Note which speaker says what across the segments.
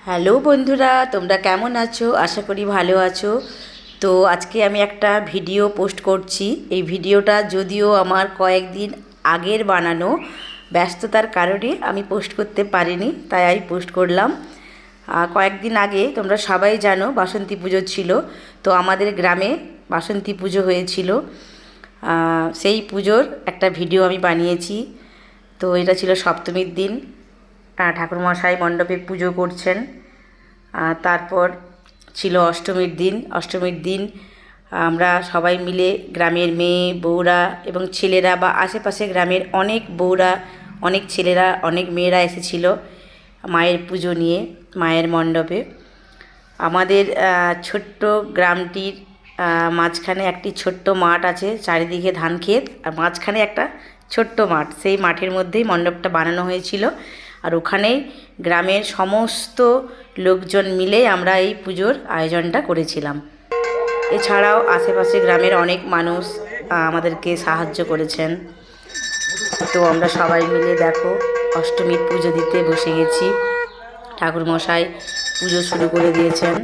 Speaker 1: Hello বন্ধুরা, তোমরা কেমন আছো? আশা করি ভালো আছো। তো আজকে আমি একটা ভিডিও পোস্ট করছি। এই ভিডিওটা যদিও আমার কয়েকদিন আগের বানানো, ব্যস্ততার কারণে আমি পোস্ট করতে পারিনি, তাই আমি পোস্ট করলাম। কয়েকদিন আগে তোমরা সবাই জানো বাসন্তী পুজো ছিল। তো আমাদের গ্রামে বাসন্তী পুজো হয়েছিল। সেই পুজোর একটা ভিডিও আমি বানিয়েছি। তো এটা ছিল সপ্তমীর দিন, ঠাকুরমশাই মণ্ডপে পুজো করছেন। তারপর ছিল অষ্টমীর দিন। অষ্টমীর দিন আমরা সবাই মিলে গ্রামের মেয়ে বউরা এবং ছেলেরা বা আশেপাশে গ্রামের অনেক বউরা, অনেক ছেলেরা, অনেক মেয়েরা এসেছিল মায়ের পুজো নিয়ে মায়ের মণ্ডপে। আমাদের ছোট্ট গ্রামটির মাঝখানে একটি ছোট্ট মাঠ আছে, চারিদিকে ধান ক্ষেত, আর মাঝখানে একটা ছোট্ট মাঠ। সেই মাঠের মধ্যেই মণ্ডপটা বানানো হয়েছিল। আর ওখানেই গ্রামের সমস্ত লোকজন মিলে আমরা এই পুজোর আয়োজনটা করেছিলাম। এছাড়াও আশেপাশে গ্রামের অনেক মানুষ আমাদেরকে সাহায্য করেছেন। তো আমরা সবাই মিলে দেখো অষ্টমীর পুজো দিতে বসে গেছি। ঠাকুরমশাই পুজো শুরু করে দিয়েছেন।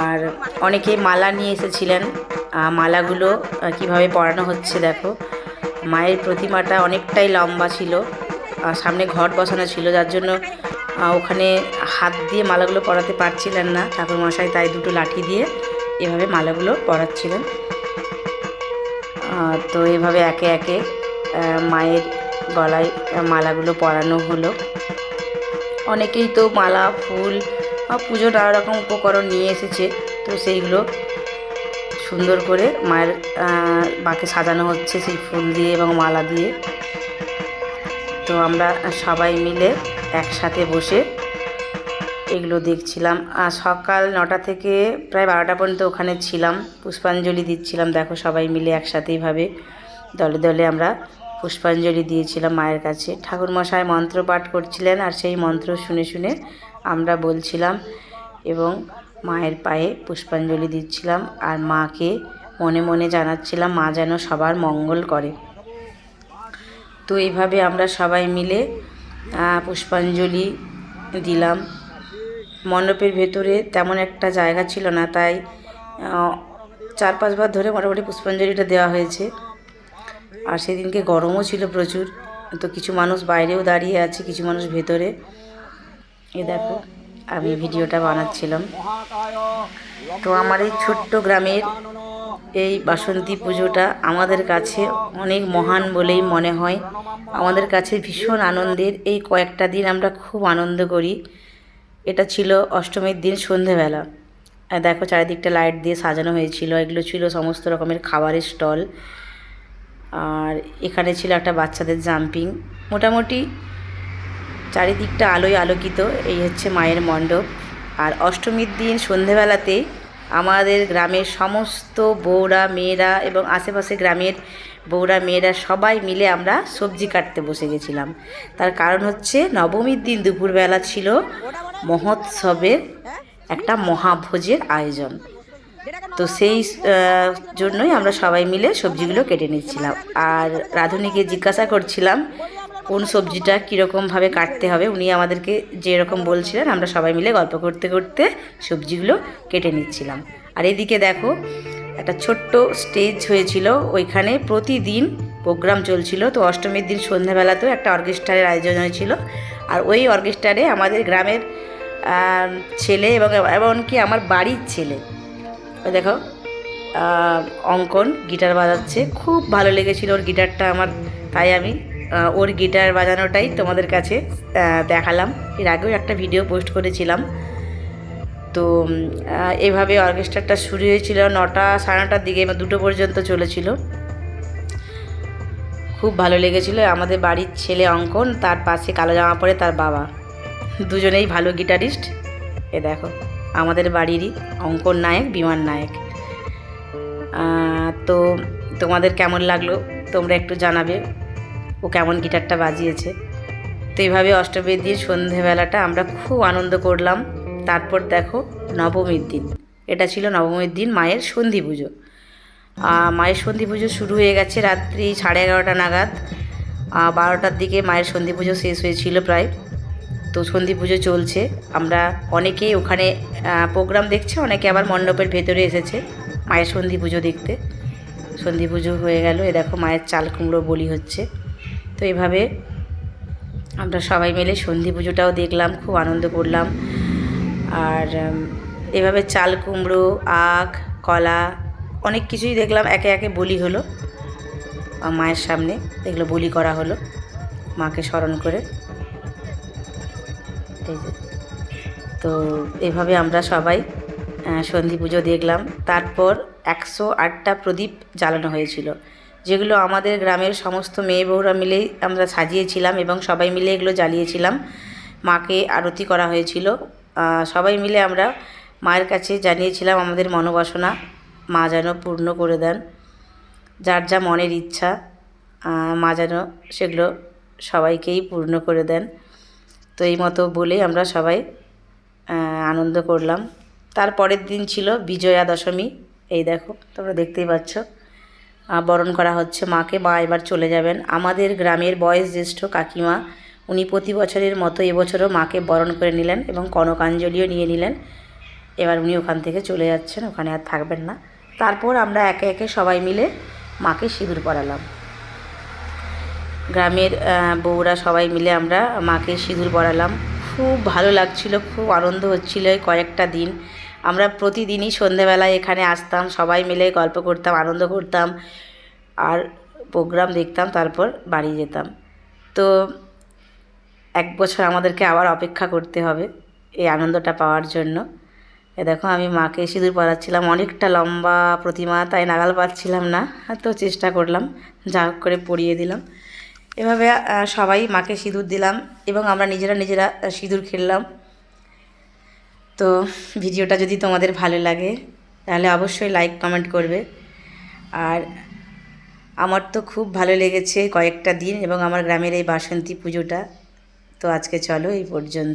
Speaker 1: আর অনেকে মালা নিয়ে এসেছিলেন। মালাগুলো কিভাবে পরানো হচ্ছে দেখো। মায়ের প্রতিমাটা অনেকটাই লম্বা ছিল, সামনে ঘট বসানো ছিল, যার জন্য ওখানে হাত দিয়ে মালাগুলো পরাতে পারছিলেন না ঠাকুরমশাই, তাই দুটো লাঠি দিয়ে এভাবে মালাগুলো পরাচ্ছিলেন। তো এভাবে একে একে মায়ের গলায় মালাগুলো পরানো হলো। অনেকেই তো মালা, ফুল, পুজো নানা রকম উপকরণ নিয়ে এসেছে। তো সেইগুলো সুন্দর করে মায়ের মাকে সাজানো হচ্ছে সেই ফুল দিয়ে এবং মালা দিয়ে। তো আমরা সবাই মিলে একসাথে বসে এগুলো দেখছিলাম। সকাল 9টা থেকে প্রায় 12টা পর্যন্ত ওখানে ছিলাম, পুষ্পাঞ্জলি দিচ্ছিলাম। দেখো সবাই মিলে একসাথেইভাবে দলে দলে আমরা পুষ্পাঞ্জলি দিয়েছিলাম মায়ের কাছে। ঠাকুরমশাই মন্ত্র পাঠ করছিলেন, আর সেই মন্ত্র শুনে শুনে আমরা বলছিলাম এবং মায়ের পায়ে পুষ্পাঞ্জলি দিচ্ছিলাম। আর মাকে মনে মনে জানাচ্ছিলাম মা যেন সবার মঙ্গল করে। তো এইভাবে আমরা সবাই মিলে পুষ্পাঞ্জলি দিলাম। মণ্ডপের ভেতরে তেমন একটা জায়গা ছিল না, তাই 4-5 বার ধরে মোটামুটি পুষ্পাঞ্জলিটা দেওয়া হয়েছে। আর সেদিনকে গরমও ছিল প্রচুর। তো কিছু মানুষ বাইরেও দাঁড়িয়ে আছে, কিছু মানুষ ভেতরে। এ দেখো আমি ভিডিওটা বানাচ্ছিলাম। তো আমার এই ছোট্ট গ্রামের এই বাসন্তী পুজোটা আমাদের কাছে অনেক মহান বলেই মনে হয়। আমাদের কাছে ভীষণ আনন্দের। এই কয়েকটা দিন আমরা খুব আনন্দ করি। এটা ছিল অষ্টমীর দিন সন্ধেবেলা। দেখো চারিদিকটা লাইট দিয়ে সাজানো হয়েছিল। এগুলো ছিল সমস্ত রকমের খাবারের স্টল। আর এখানে ছিল একটা বাচ্চাদের জাম্পিং। মোটামুটি চারিদিকটা আলোয় আলোকিত। এই হচ্ছে মায়ের মণ্ডপ। আর অষ্টমীর দিন সন্ধেবেলাতে আমাদের গ্রামের সমস্ত বউরা, মেয়েরা এবং আশেপাশে গ্রামের বউরা, মেয়েরা সবাই মিলে আমরা সবজি কাটতে বসে গেছিলাম। তার কারণ হচ্ছে নবমীর দিন দুপুরবেলা ছিল মহোৎসবের একটা মহাভোজের আয়োজন। তো সেই জন্যই আমরা সবাই মিলে সবজিগুলো কেটে নিচ্ছিলাম। আর রাঁধুনিকে জিজ্ঞাসা করছিলাম কোন সবজিটা কীরকমভাবে কাটতে হবে। উনি আমাদেরকে যেরকম বলছিলেন আমরা সবাই মিলে গল্প করতে করতে সবজিগুলো কেটে নিচ্ছিলাম। আর এদিকে দেখো একটা ছোট্ট স্টেজ হয়েছিল, ওইখানে প্রতিদিন প্রোগ্রাম চলছিল। তো অষ্টমীর দিন সন্ধ্যাবেলাতেও একটা অর্কেস্ট্রারের আয়োজন হয়েছিল। আর ওই অর্কেস্ট্রারে আমাদের গ্রামের ছেলে এবং এমনকি আমার বাড়ির ছেলে, ওই দেখো অঙ্কন গিটার বাজাচ্ছে। খুব ভালো লেগেছিল ওর গিটারটা আমার, তাই আমি ওর গিটার বাজানোটাই তোমাদের কাছে দেখালাম। এর আগেও একটা ভিডিও পোস্ট করেছিলাম। তো এভাবে অর্কেস্ট্রাটা শুরু হয়েছিল 9টা, 9:30টার দিকে, 2টো পর্যন্ত চলেছিল। খুব ভালো লেগেছিল। আমাদের বাড়ির ছেলে অঙ্কন, তার পাশে কালো জামা পরে তার বাবা, দুজনেই ভালো গিটারিস্ট। এ দেখো আমাদের বাড়িরই অঙ্কন নায়ক, বিমান নায়ক। তো তোমাদের কেমন লাগলো তোমরা একটু জানাবে, ও কেমন গিটারটা বাজিয়েছে। তো এইভাবে অষ্টমীর দিন সন্ধেবেলাটা আমরা খুব আনন্দ করলাম। তারপর দেখো নবমীর দিন, এটা ছিল নবমীর দিন মায়ের সন্ধি পুজো। মায়ের সন্ধি পুজো শুরু হয়ে গেছে রাত্রি 11:30 নাগাদ। 12টার দিকে মায়ের সন্ধি পুজো শেষ হয়েছিল প্রায়। তো সন্ধি পুজো চলছে। আমরা অনেকেই ওখানে প্রোগ্রাম দেখছে, অনেকে আবার মণ্ডপের ভেতরে এসেছে মায়ের সন্ধি পুজো দেখতে। সন্ধি পুজো হয়ে গেল, এ দেখো মায়ের চাল কুমড়ো বলি হচ্ছে। তো এভাবে আমরা সবাই মিলে সন্ধি পুজোটাও দেখলাম, খুব আনন্দ করলাম। আর এভাবে চাল কুমড়ো, আখ, কলা অনেক কিছুই দেখলাম, একে একে বলি হলো মায়ের সামনে, এগুলো বলি করা হলো মাকে স্মরণ করে। এই যে, তো এভাবে আমরা সবাই সন্ধি পুজো দেখলাম। তারপর 108টা প্রদীপ জ্বালানো হয়েছিল, যেগুলো আমাদের গ্রামের সমস্ত মেয়ে বউরা মিলেই আমরা সাজিয়েছিলাম এবং সবাই মিলে এগুলো জ্বালিয়েছিলাম। মাকে আরতি করা হয়েছিল। সবাই মিলে আমরা মায়ের কাছে জানিয়েছিলাম আমাদের মনোবাসনা, মা যেন পূর্ণ করে দেন। যার যা মনের ইচ্ছা মা যেন সেগুলো সবাইকেই পূর্ণ করে দেন। তো এই মতো বলেই আমরা সবাই আনন্দ করলাম। তারপরের দিন ছিল বিজয়া দশমী। এই দেখো, তোমরা দেখতেই পাচ্ছ বরণ করা হচ্ছে মাকে। মা এবার চলে যাবেন। আমাদের গ্রামের বয়োজ্যেষ্ঠ কাকিমা, উনি প্রতি বছরের মতো এবছরও মাকে বরণ করে নিলেন এবং কনকাঞ্জলিও নিয়ে নিলেন। এবার উনি ওখান থেকে চলে যাচ্ছেন, ওখানে আর থাকবেন না। তারপর আমরা একে একে সবাই মিলে মাকে সিঁদুর পরালাম। গ্রামের বউরা সবাই মিলে আমরা মাকে সিঁদুর পরালাম। খুব ভালো লাগছিল, খুব আনন্দ হচ্ছিল। এই কয়েকটা দিন আমরা প্রতিদিনই সন্ধেবেলায় এখানে আসতাম, সবাই মিলে গল্প করতাম, আনন্দ করতাম আর প্রোগ্রাম দেখতাম, তারপর বাড়ি যেতাম। তো 1 বছর আমাদেরকে আবার অপেক্ষা করতে হবে এই আনন্দটা পাওয়ার জন্য। এ দেখো, আমি মাকে সিঁদুর পরাচ্ছিলাম। অনেকটা লম্বা প্রতিমা, তাই নাগাল পাচ্ছিলাম না, তো চেষ্টা করলাম, যা হোক করে পরিয়ে দিলাম। এভাবে সবাই মাকে সিঁদুর দিলাম এবং আমরা নিজেরা নিজেরা সিঁদুর খেললাম। তো ভিডিওটা যদি তোমাদের ভালো লাগে তাহলে অবশ্যই লাইক কমেন্ট করবে। আর আমার তো খুব ভালো লেগেছে কয়েকটা দিন এবং আমার গ্রামের এই বাসন্তী পুজোটা। তো আজকে চলো এই পর্যন্ত।